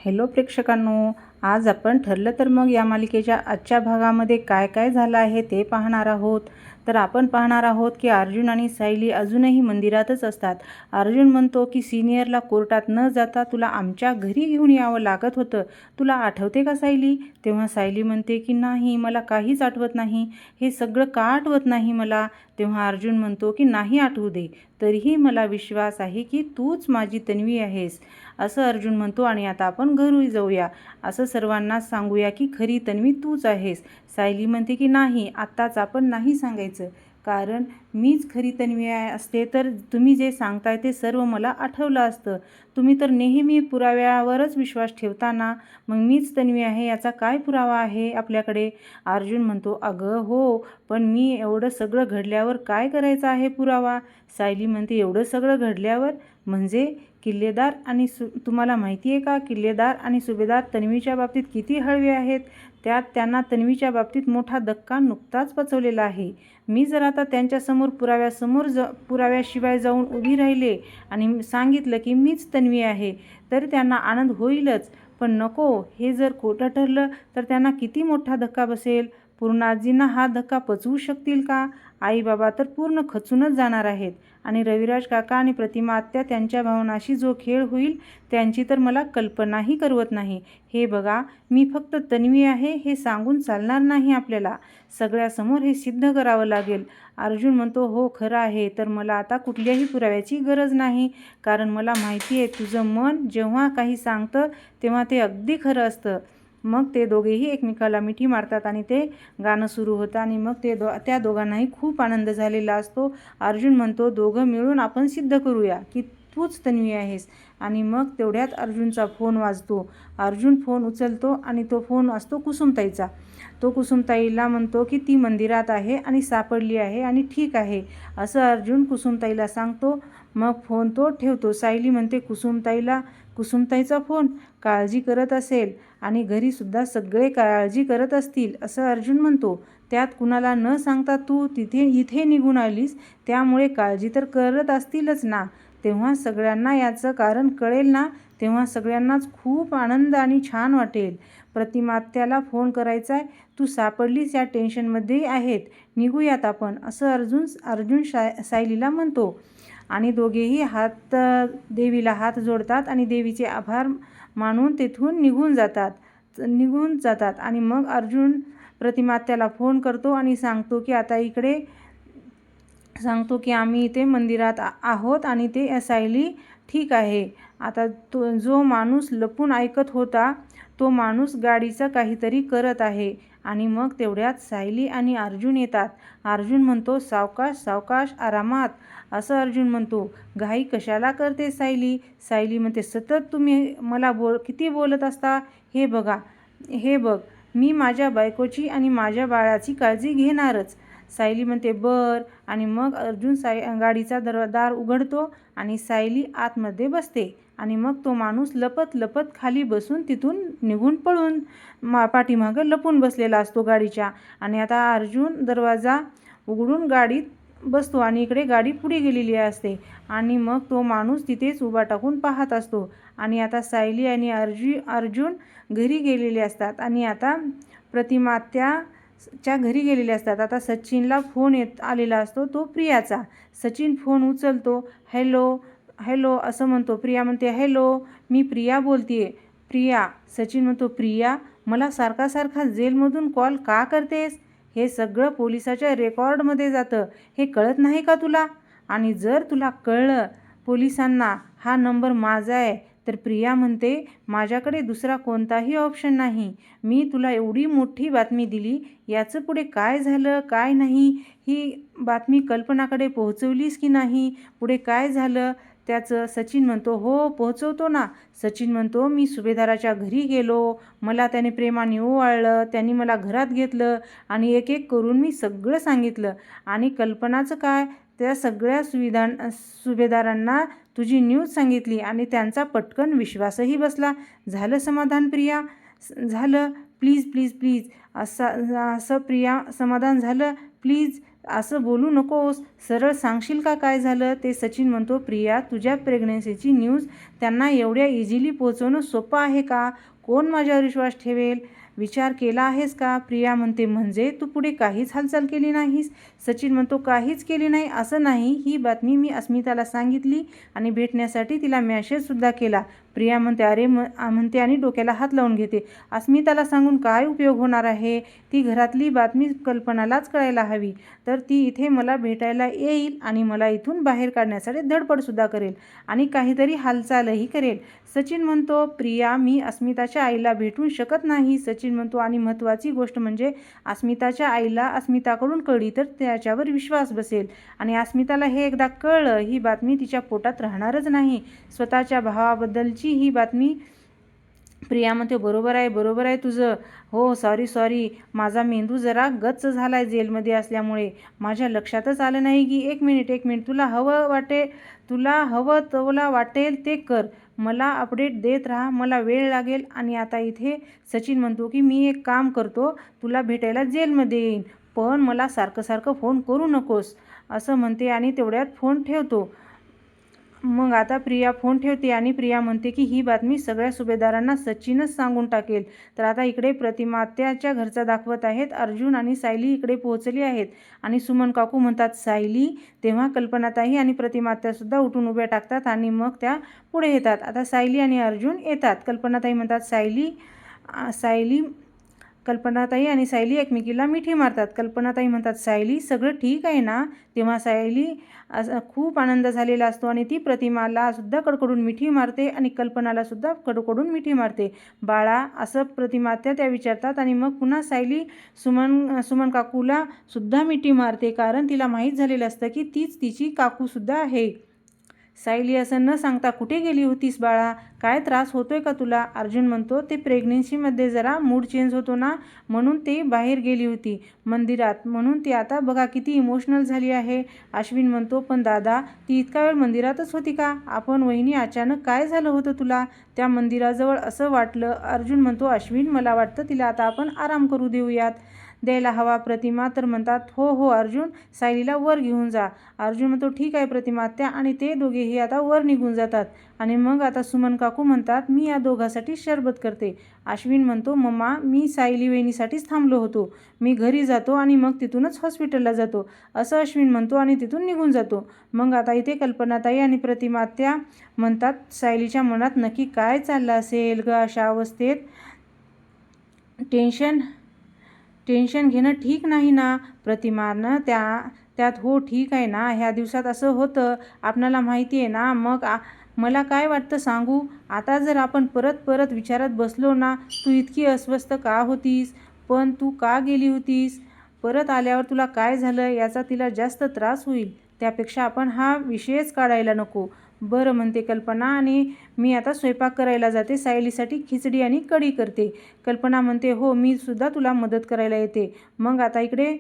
Hello प्रेक्षकांनो, आज आपण ठरलं तर मग या मालिकेच्या आजच्या भागामध्ये काय काय झालं आहे ते पाहणार आहोत. तर आपण पाहणार आहोत की अर्जुन आणि सायली अजूनही मंदिरातच असतात. अर्जुन म्हणतो की सिनियरला कोर्टात न जाता तुला आमच्या घरी घेऊन यावं लागत होतं, तुला आठवते का सायली? तेव्हा सायली म्हणते की नाही, मला काहीच आठवत नाही, हे सगळं का आठवत नाही मला? तेव्हा अर्जुन म्हणतो की नाही आठवू दे, तरीही मला विश्वास आहे की तूच माझी तन्वी आहेस, असं अर्जुन म्हणतो. आणि आता आपण घरी जाऊया, असं सर्वांनाच सांगूया की खरी तन्वी तूच आहेस. सायली म्हणते की नाही, आत्ताच आपण नाही सांगायचं, कारण मीच खरी तन्वी असते तर तुम्ही जे सांगताय ते सर्व मला आठवलं असतं. तुम्ही तर नेहमी पुराव्यावरच विश्वास ठेवता ना, मग मीच तन्वी आहे याचा काय पुरावा आहे आपल्याकडे? अर्जुन म्हणतो अगं हो, पण मी एवढं सगळं घडल्यावर काय करायचं आहे पुरावा? सायली म्हणते एवढं सगळं घडल्यावर म्हणजे किल्लेदार आणि तुम्हाला माहिती आहे का, किल्लेदार आणि सुभेदार तन्वीच्या बाबतीत किती हळवे आहेत. त्यात त्यांना तन्वीच्या बाबतीत मोठा धक्का नुकताच पचवलेला आहे. मी जर आता त्यांच्यासमोर पुराव्याशिवाय जाऊन उभी राहिले आणि सांगितलं की मीच तन्वी आहे, तर त्यांना आनंद होईलच, पण नको, हे जर खोटं ठरलं तर त्यांना किती मोठा धक्का बसेल. पूर्णाजींना हा धक्का पचवू शकतील का? आई बाबा तर पूर्ण खचूनच जाणार आहेत. आणि रविराज काका आणि प्रतिमा आत्या त्यांच्या भावनाशी जो खेळ होईल त्यांची तर मला कल्पनाही करवत नाही. हे बघा, मी फक्त तन्वी आहे हे सांगून चालणार नाही, आपल्याला सगळ्यासमोर हे सिद्ध करावं लागेल. अर्जुन म्हणतो हो खरं आहे, तर मला आता कुठल्याही पुराव्याची गरज नाही, कारण मला माहिती आहे तुझं मन जेव्हा काही सांगतं तेव्हा ते अगदी खरं असतं. मग ते दोघेही एकमेकाला मिठी मारतात आणि ते गाणं सुरू होतं आणि मग त्या दोघांनाही खूप आनंद झालेला असतो. अर्जुन म्हणतो दोघं मिळून आपण सिद्ध करूया की तूच तन्वी आहेस. आणि मग तेवढ्यात अर्जुनचा फोन वाजतो. अर्जुन फोन उचलतो आणि तो फोन असतो कुसुमताईचा. तो कुसुमताईला म्हणतो की ती मंदिरात आहे आणि सापडली आहे आणि ठीक आहे, असं अर्जुन कुसुमताईला सांगतो. मग फोन तो ठेवतो. सायली म्हणते कुसुमताईचा फोन, काळजी करत असेल आणि घरीसुद्धा सगळे काळजी करत असतील, असं अर्जुन म्हणतो. त्यात कुणाला न सांगता तू इथे निघून आलीस, त्यामुळे काळजी तर करत असतीलच ना. तेव्हा सगळ्यांना याचं कारण कळेल ना, तेव्हा सगळ्यांनाच खूप आनंद आणि छान वाटेल. प्रतिमात्याला फोन करायचा आहे, तू सापडलीस या टेन्शनमध्ये आहेत, निघूयात आपण, असं अर्जुन सायलीला म्हणतो. आणि दोघेही देवीला हात जोडतात आणि देवीचे आभार मानून तेथून निघून जातात. आणि मग अर्जुन प्रतिमात्याला फोन करतो आणि सांगतो की आम्ही इथे मंदिरात आहोत आणि ते सायली ठीक आहे. आता जो माणूस लपून ऐकत होता तो माणूस गाडीचं काहीतरी करत आहे. आणि मग तेवढ्यात सायली आणि अर्जुन येतात. अर्जुन म्हणतो सावकाश सावकाश, आरामात, असं अर्जुन म्हणतो. घाई कशाला करते सायली? सायली म्हणते सतत तुम्ही मला किती बोलत असता. हे बघ, मी माझ्या बायकोची आणि माझ्या बाळाची काळजी घेणारच. सायली म्हणते बर. आणि मग अर्जुन गाडीचा दार उघडतो आणि सायली आतमध्ये बसते. आणि मग तो माणूस लपत लपत खाली बसून तिथून निघून पळून पाठीमागं लपून बसलेला असतो गाडीच्या. आणि आता अर्जुन दरवाजा उघडून गाडीत बसतो आणि इकडे गाडी पुढे गेलेली असते. आणि मग तो माणूस तिथेच उभा टाकून पाहत असतो. आणि आता सायली आणि अर्जुन घरी गेलेले असतात आणि आता प्रतिमात्याच्या घरी गेलेले असतात. आता सचिनला फोन आलेला असतो, तो प्रियाचा. सचिन फोन उचलतो. हॅलो असं म्हणतो. प्रिया म्हणते हॅलो, मी प्रिया बोलतीये. प्रिया. सचिन म्हणतो प्रिया, मला सारखा जेलमधून कॉल का करतेस? हे सगळं पोलिसाच्या रेकॉर्डमध्ये जातं, हे कळत नाही का तुला? आणि जर तुला कळलं पोलिसांना हा नंबर माझा आहे, तर प्रिया म्हणते माझ्याकडे दुसरा कोणताही ऑप्शन नाही. मी तुला एवढी मोठी बातमी दिली, याचं पुढे काय झालं काय नाही, ही बातमी कल्पनाकडे पोहोचवलीस की नाही, पुढे काय झालं त्याचं? सचिन म्हणतो हो पोहोचवतो ना. सचिन म्हणतो मी सुभेदाराच्या घरी गेलो, मला त्याने प्रेमाने ओवाळलं, त्यांनी मला घरात घेतलं आणि एक एक करून मी सगळं सांगितलं. आणि कल्पनाचं काय, त्या सगळ्या सुभेदारांना तुझी न्यूज सांगितली आणि त्यांचा पटकन विश्वासही बसला. झालं समाधान प्रिया? झालं? प्लीज असं प्रिया, समाधान झालं प्लीज? असं बोलू नकोस, सरळ सांगशील का काय झालं ते. सचिन म्हणतो, प्रिया तुझ्या प्रेग्नन्सीची न्यूज त्यांना एवढ्या इझिली पोहोचवणं सोपं आहे का? कोण माझ्यावर विश्वास ठेवेल? विचार केला आहेस का? प्रिया म्हणते, म्हणजे तू पुढे काहीच हालचाल केली नाहीस? सचिन म्हणतो, काहीच केली नाही असं नाही, ही बातमी मी अस्मिताला सांगितली आणि भेटण्यासाठी तिला मेसेजसुद्धा केला. प्रिया म्हणते, अरे म्हणते आणि डोक्याला हात लावून घेते. अस्मिताला सांगून काय उपयोग होणार आहे? ती घरातली बातमी कल्पनालाच कळायला हवी, तर ती इथे मला भेटायला येईल आणि मला इथून बाहेर काढण्यासाठी धडपडसुद्धा करेल आणि काहीतरी हालचालही करेल. सचिन म्हणतो, प्रिया मी अस्मिताच्या आईला भेटू शकत नाही. सचिन म्हणतो, आणि महत्त्वाची गोष्ट म्हणजे अस्मिताच्या आईला अस्मिताकडून कळली तर त्याच्यावर विश्वास बसेल आणि अस्मिताला हे एकदा कळलं ही बातमी तिच्या पोटात राहणारच नाही. स्वतःच्या भावाबद्दलची ही बातमी. प्रिया म्हणते, बरोबर आहे तुझं. हो सॉरी, माझा मेंदू जरा गच्च झाला आहे जेलमध्ये असल्यामुळे. माझ्या लक्षातच आलं नाही की एक मिनिट तुला हवं तुला वाटेल ते कर, मला अपडेट देत राहा, मला वेळ लागेल. आणि आता इथे सचिन म्हणतो की मी एक काम करतो, तुला भेटायला जेलमध्ये येईन, पण मला सारखं फोन करू नकोस असं म्हणते आणि तेवढ्यात फोन ठेवतो. मग आता प्रिया फोन ठेवते आणि प्रिया म्हणते की ही बातमी सगळ्या सुभेदारांना सचिनच सांगून टाकेल. तर आता इकडे प्रतिमा आत्याच्या घरचा दाखवत आहेत. अर्जुन आणि सायली इकडे पोहोचली आहेत आणि सुमन काकू म्हणतात सायली, तेव्हा कल्पनाताई आणि प्रतिमा आत्यासुद्धा उठून उभ्या टाकतात आणि मग त्या पुढे येतात. आता सायली आणि अर्जुन येतात. कल्पनाताई म्हणतात सायली कल्पनाताई आणि सायली एकमेकीला मिठी मारतात. कल्पनाताई म्हणतात, सायली सगळं ठीक आहे ना? तेव्हा सायली खूप आनंद झालेला असतो आणि ती प्रतिमाला सुद्धा कडकडून मिठी मारते आणि कल्पनाला सुद्धा कडकडून मिठी मारते. बाळा असं प्रतिमा त्या विचारतात आणि मग पुन्हा सायली सुमन काकूला सुद्धा मिठी मारते, कारण तिला माहीत झालेलं असतं की तीच तिची काकूसुद्धा आहे. सायली असं न सांगता, कुठे गेली होतीस बाळा? काय त्रास होतोय का तुला? अर्जुन म्हणतो, ते प्रेग्नेन्सीमध्ये जरा मूड चेंज होतो ना, म्हणून ते बाहेर गेली होती मंदिरात, म्हणून ती आता बघा किती इमोशनल झाली आहे. अश्विन म्हणतो, पण दादा ती इतका वेळ मंदिरातच होती का? आपण वहिनी अचानक काय झालं होतं तुला त्या मंदिराजवळ असं वाटलं? अर्जुन म्हणतो, अश्विन मला वाटतं तिला आता आपण आराम करू द्यायला हवा. प्रतिमा तर म्हणतात, हो अर्जुन, सायलीला वर घेऊन जा. अर्जुन म्हणतो, ठीक आहे प्रतिमा आत्या, आणि ते दोघेही आता वर निघून जातात. आणि मग आता सुमन काकू म्हणतात, मी या दोघांसाठी शरबत करते. अश्विन म्हणतो, मम्मा मी सायली वहिनीसाठीच थांबलो होतो, मी घरी जातो आणि मग तिथूनच हॉस्पिटलला जातो असं अश्विन म्हणतो आणि तिथून निघून जातो. मग आता इथे कल्पनाताई आणि प्रतिमा आत्या म्हणतात, सायलीच्या मनात नक्की काय चाललं असेल ग अशा अवस्थेत? टेन्शन घेणं ठीक नाही ना? प्रतिमानं त्यात हो ठीक आहे ना, ह्या दिवसात असं होतं, आपणाला माहिती आहे ना. मग मला काय वाटतं सांगू? आता जर आपण परत विचारत बसलो ना, तू इतकी अस्वस्थ का होतीस, पण तू का गेली होतीस, परत आल्यावर तुला काय झालं याचा तिला जास्त त्रास होईल, त्यापेक्षा आपण हा विषयच काढायला नको. बरं म्हणते कल्पना, आणि मी आता स्वयंपाक करायला जाते, सायलीसाठी खिचडी आणि कढी करते. कल्पना म्हणते, हो मी सुद्धा तुला मदत करायला येते. मग आता इकडे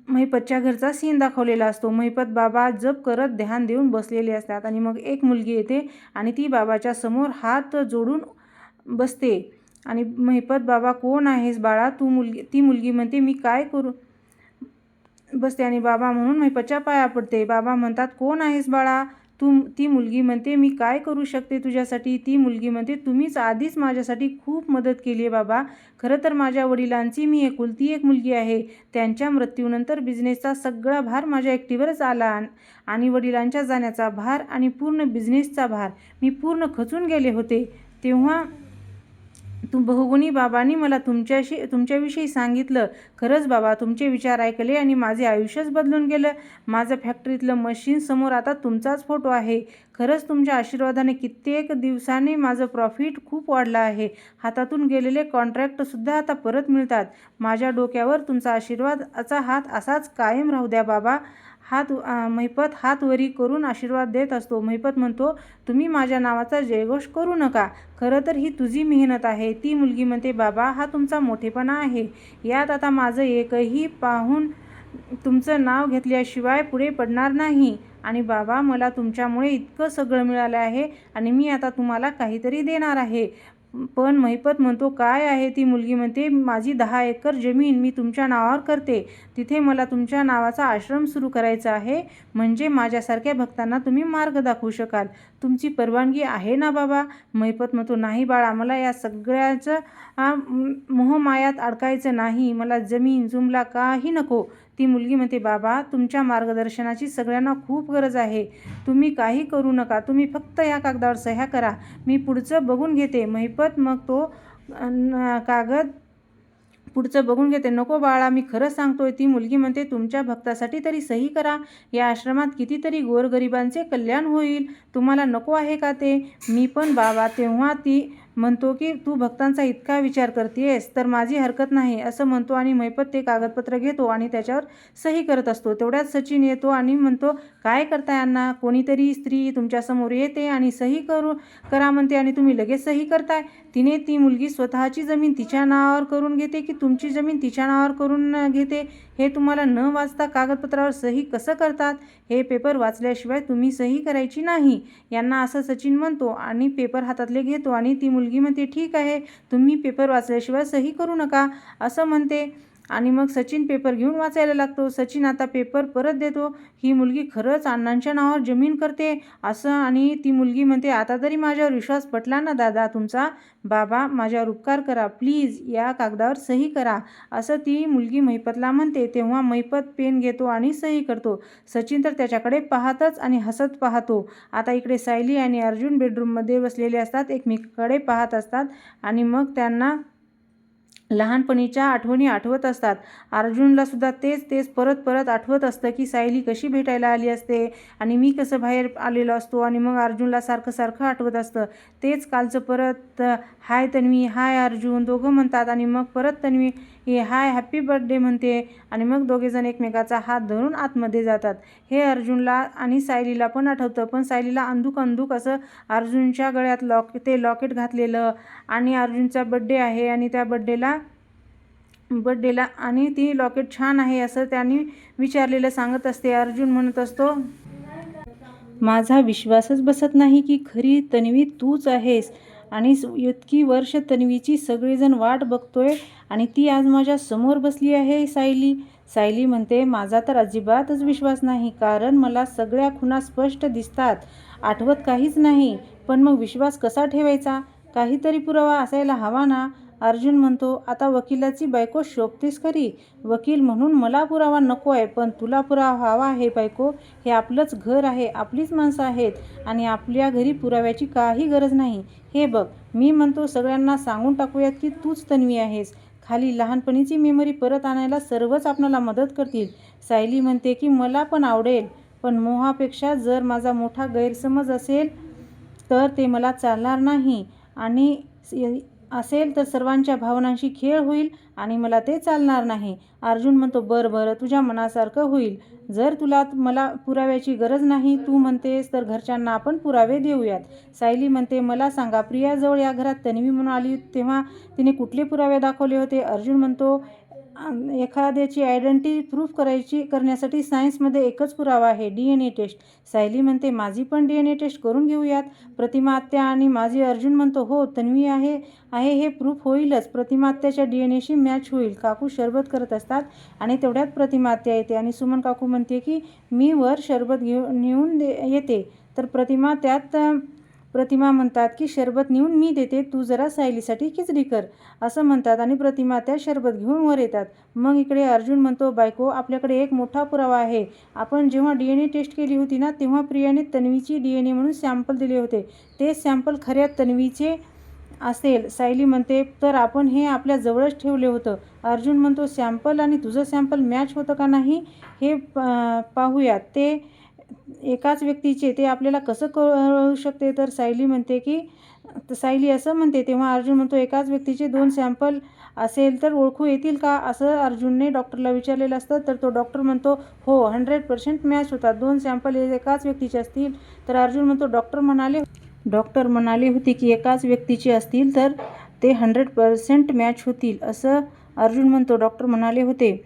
महिपतच्या घरचा सीन दाखवलेला असतो. महिपत बाबा जप करत ध्यान देऊन बसलेले असतात आणि मग एक मुलगी येते आणि ती बाबाच्या समोर हात जोडून बसते आणि महिपत, बाबा कोण आहेस बाळा तू? ती मुलगी म्हणते, मी काय करू बसते आणि बाबा म्हणून महिपतच्या पाया पडते. बाबा म्हणतात, कोण आहेस बाळा तू? ती मुलगी म्हणते, मी काय करू शकते तुझ्यासाठी? ती मुलगी म्हणते, तुम्हीच आधीच माझ्यासाठी खूप मदत केली आहे बाबा. खरं तर माझ्या वडिलांची मी एकुलती एक मुलगी आहे. त्यांच्या मृत्यूनंतर बिझनेसचा सगळा भार माझ्या एकटीवरच आला आणि वडिलांच्या जाण्याचा भार आणि पूर्ण बिझनेसचा भार मी पूर्ण खचून गेले होते. तेव्हा बहुगुणी बाबांनी मला तुमच्याविषयी सांगितलं. खरंच बाबा, तुमचे विचार ऐकले आणि माझे आयुष्यच बदलून गेलं. माझं फॅक्टरीतलं मशीन समोर आता तुमचाच फोटो आहे. खरंच तुमच्या आशीर्वादाने कित्येक दिवसाने माझं प्रॉफिट खूप वाढलं आहे. हातातून गेलेले कॉन्ट्रॅक्टसुद्धा आता परत मिळतात. माझ्या डोक्यावर तुमचा आशीर्वादाचा हात असाच कायम राहू द्या बाबा. महिपत हात वरी करून आशीर्वाद देत असतो. महिपत म्हणतो, तुम्ही माझ्या नावाचा जयघोष करू नका, खरं तर ही तुझी मेहनत आहे. ती मुलगी म्हणते, बाबा हा तुमचा मोठेपणा आहे, यात आता माझं एकही पाहून तुमचं नाव घेतल्याशिवाय पुढे पडणार नाही. आणि बाबा मला तुमच्यामुळे इतकं सगळं मिळालं आहे आणि मी आता तुम्हाला काहीतरी देणार आहे. पण महिपत म्हणतो काय आहे. ती मुलगी म्हणते माझी 10 एकर जमीन मी तुमच्या नावावर करते. तिथे मला तुमच्या नावाचा आश्रम सुरू करायचा आहे. म्हणजे माझ्यासारख्या भक्तांना तुम्ही मार्ग दाखवू शकाल. तुमची परवानगी आहे ना बाबा. महिपत म्हणतो नाही बाळा, मला या सगळ्याचं मोहमायात अडकायचं नाही. मला जमीन जुमला काही नको. ती मुलगी म्हणते बाबा तुमच्या मार्गदर्शनाची सगळ्यांना खूप गरज आहे. तुम्ही काही करू नका. तुम्ही फक्त या कागदावर सह्या करा. मी पुढचं बघून घेते. महिपत मग तो कागद पुढचं बघून घेते. नको बाळा, मी खरं सांगतोय. ती मुलगी म्हणते तुमच्या भक्तासाठी तरी सही करा. या आश्रमात कितीतरी गोरगरिबांचे कल्याण होईल. तुम्हाला नको आहे का ते. मी पण बाबा. तेव्हा ती म्हणतो की तू भक्तांचा इतका विचार करतेस तर माझी हरकत नाही असं म्हणतो आणि महिपत ते कागदपत्र घेतो आणि त्याच्यावर सही करत असतो. तेवढ्यात सचिन येतो आणि म्हणतो काय करताय अण्णा. कोणीतरी स्त्री तुमच्यासमोर येते आणि सही करा म्हणते आणि तुम्ही लगेच सही करताय. तिने ती मुलगी स्वतःची जमीन तिच्या नावावर करून घेते की तुमची जमीन तिच्या नावावर करून घेते हे तुम्हाला न वाचता कागदपत्रावर सही कसं करतात. हे पेपर वाचल्याशिवाय तुम्ही सही करायची नाही यांना असं सचिन म्हणतो आणि पेपर हातातले घेतो आणि ती मुलगी म्हणते ठीक आहे, तुम्ही पेपर वाचल्याशिवाय सही करू नका असं म्हणते. आणि मग सचिन पेपर घेऊन वाचायला लागतो. सचिन आता पेपर परत देतो. ही मुलगी खरंच अण्णांच्या नावावर जमीन करते असं. आणि ती मुलगी म्हणते आता तरी माझ्यावर विश्वास पटला ना दादा तुमचा. बाबा माझ्यावर उपकार करा, प्लीज या कागदावर सही करा असं ती मुलगी महिपतला म्हणते. तेव्हा महिपत पेन घेतो आणि सही करतो. सचिन तर त्याच्याकडे पाहतच आणि हसत पाहतो. आता इकडे सायली आणि अर्जुन बेडरूममध्ये बसलेले असतात, एकमेकांकडे पाहत असतात आणि मग त्यांना लहानपणीच्या आठवणी आठवत असतात. अर्जुनला सुद्धा तेच परत आठवत असतं की सायली कशी भेटायला आली असते आणि मी कसं बाहेर आलेलो असतो. आणि मग अर्जुनला सारखं आठवत असतं तेच कालचं परत. हाय तन्वी, हाय अर्जुन दोघं म्हणतात आणि मग परत तन्वी हाय हॅपी बर्थडे म्हणते आणि मग दोघेजण एकमेकाचा हात धरून आतमध्ये जातात. हे अर्जुनला आणि सायलीला पण आठवतं. पण सायलीला अंदूक असं अर्जुनच्या गळ्यात ते लॉकेट घातलेलं आणि अर्जुनचा बड्डे आहे आणि त्या बड्डेला आणि ती लॉकेट छान आहे असं त्यांनी विचारलेलं सांगत असते. अर्जुन म्हणत असतो माझा विश्वासच बसत नाही की खरी तन्वी तूच आहेस आणि इतकी वर्ष तन्वीची सगळेजण वाट बघतोय आणि ती आज माझ्या समोर बसली आहे. सायली म्हणते माझा तर अजिबातच विश्वास नाही, कारण मला सगळ्या खुणा स्पष्ट दिसतात, आठवत काहीच नाही. पण मग विश्वास कसा ठेवायचा. काहीतरी पुरावा असायला हवा ना. अर्जुन म्हणतो आता वकिलाची बायको शोभतेस खरी. वकील म्हणून मला पुरावा नको आहे, पण तुला पुरावा हवा आहे बायको. हे आपलंच घर आहे, आपलीच माणसं आहेत आणि आपल्या घरी पुराव्याची काही गरज नाही. हे बघ मी म्हणतो सगळ्यांना सांगून टाकूयात की तूच तन्वी आहेस. खाली लहानपणीची मेमरी परत आणायला सर्वच आपल्याला मदत करतील. सायली म्हणते की मला पण आवडेल, पण मोहापेक्षा जर माझा मोठा गैरसमज असेल तर ते मला चालणार नाही आणि असेल तर सर्वांच्या भावनांशी खेळ होईल आणि मला ते चालणार नाही. अर्जुन म्हणतो बरं तुझ्या मनासारखं होईल. जर मला पुराव्याची गरज नाही तू म्हणतेस तर घरच्यांना आपण पुरावे देऊयात. सायली म्हणते मला सांगा प्रियाजवळ या घरात तन्वी म्हणून आली तेव्हा तिने कुठले पुरावे दाखवले होते. अर्जुन म्हणतो एखाद्याची आयडेंटिटी प्रूफ करण्यासाठी सायन्समध्ये एकच पुरावा आहे, DNA टेस्ट. सायली म्हणते माझी पण DNA टेस्ट करून घेऊयात. प्रतिमा आत्या आणि माझी. अर्जुन म्हणतो हो तन्वी आहे हे प्रूफ होईलच. प्रतिमा आत्याच्या DNAशी मॅच होईल. काकू शरबत करत असतात आणि तेवढ्यात प्रतिमा आत्या येते आणि सुमन काकू म्हणते की मी वर शरबत नेऊन येते. तर प्रतिमा म्हणतात की शरबत नेऊन मी देते, तू जरा सायलीसाठी खिचडी कर असं म्हणतात आणि प्रतिमा त्या शरबत घेऊन वर येतात. मग इकडे अर्जुन म्हणतो बायको आपल्याकडे एक मोठा पुरावा आहे. आपण जेव्हा DNA टेस्ट केली होती ना तेव्हा प्रियाने तन्वीची DNA म्हणून सॅम्पल दिले होते. ते सॅम्पल खऱ्या तन्वीचे असेल. सायली म्हणते तर आपण हे आपल्या जवळच ठेवले होतं. अर्जुन म्हणतो सॅम्पल आणि तुझं सॅम्पल मॅच होतं का नाही हे पाहूयात. ते एकाच व्यक्तीचे ते आपल्याला कसं कळू शकते. तर सायली असं म्हणते. तेव्हा अर्जुन म्हणतो एकाच व्यक्तीचे 2 सॅम्पल असेल तर ओळखू येतील का असं अर्जुनने डॉक्टरला विचारलेलं असतं. तर तो डॉक्टर म्हणतो हो 100% मॅच होतात. 2 सॅम्पल एकाच व्यक्तीचे असतील. तर अर्जुन म्हणतो डॉक्टर म्हणाले होते की एकाच व्यक्तीचे असतील तर ते 100% मॅच होतील असं अर्जुन म्हणतो. डॉक्टर म्हणाले होते.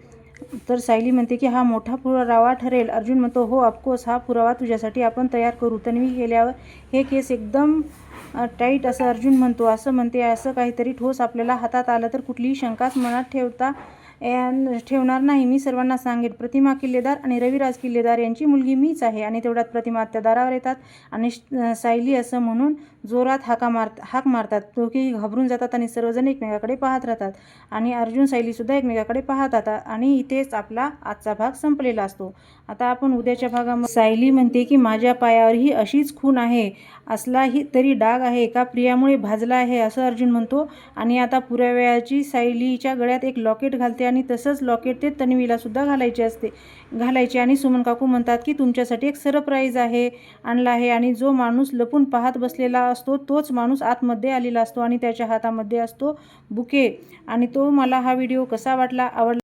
तर सायली म्हणते की हा मोठा पुरावा ठरेल. अर्जुन म्हणतो हो ऑफकोर्स हा पुरावा तुझ्यासाठी आपण तयार करू. तन्वी गेल्यावर हे केस एकदम टाईट असं अर्जुन म्हणतो. असं म्हणते असं काहीतरी ठोस आपल्याला हातात आलं तर कुठलीही शंकाच मनात ठेवणार नाही. मी सर्वांना सांगेन, प्रतिमा किल्लेदार आणि रविराज किल्लेदार यांची मुलगी मीच आहे. आणि तेवढ्यात प्रतिमा त्या दारावर येतात आणि सायली असं म्हणून जोरात हाक मारतात. दोघेही घाबरून जातात आणि सर्वजण एकमेकाकडे पाहत राहतात. आणि अर्जुन सायलीसुद्धा एकमेकाकडे पाहत राहतात. आणि इथेच आपला आजचा भाग संपलेला असतो. आता आपण उद्याच्या भागामध्ये सायली म्हणते की माझ्या पायावरही अशीच खून आहे, असलाही तरी डाग आहे का प्रियामुळे भाजला आहे, असं अर्जुन म्हणतो. आणि आता पुराव्याची सायलीच्या गळ्यात एक लॉकेट घालते आणि तसंच लॉकेट ते तन्वीला सुद्धा घालायचे. आणि सुमन काकू म्हणतात की तुमच्यासाठी एक सरप्राईज आणला आहे. आणि जो माणूस लपून पाहत बसलेला असतो तोच माणूस आतमध्ये आलेला असतो आणि त्याच्या हातामध्ये असतो बुके. आणि तो मला हा व्हिडिओ कसा वाटला, आवडला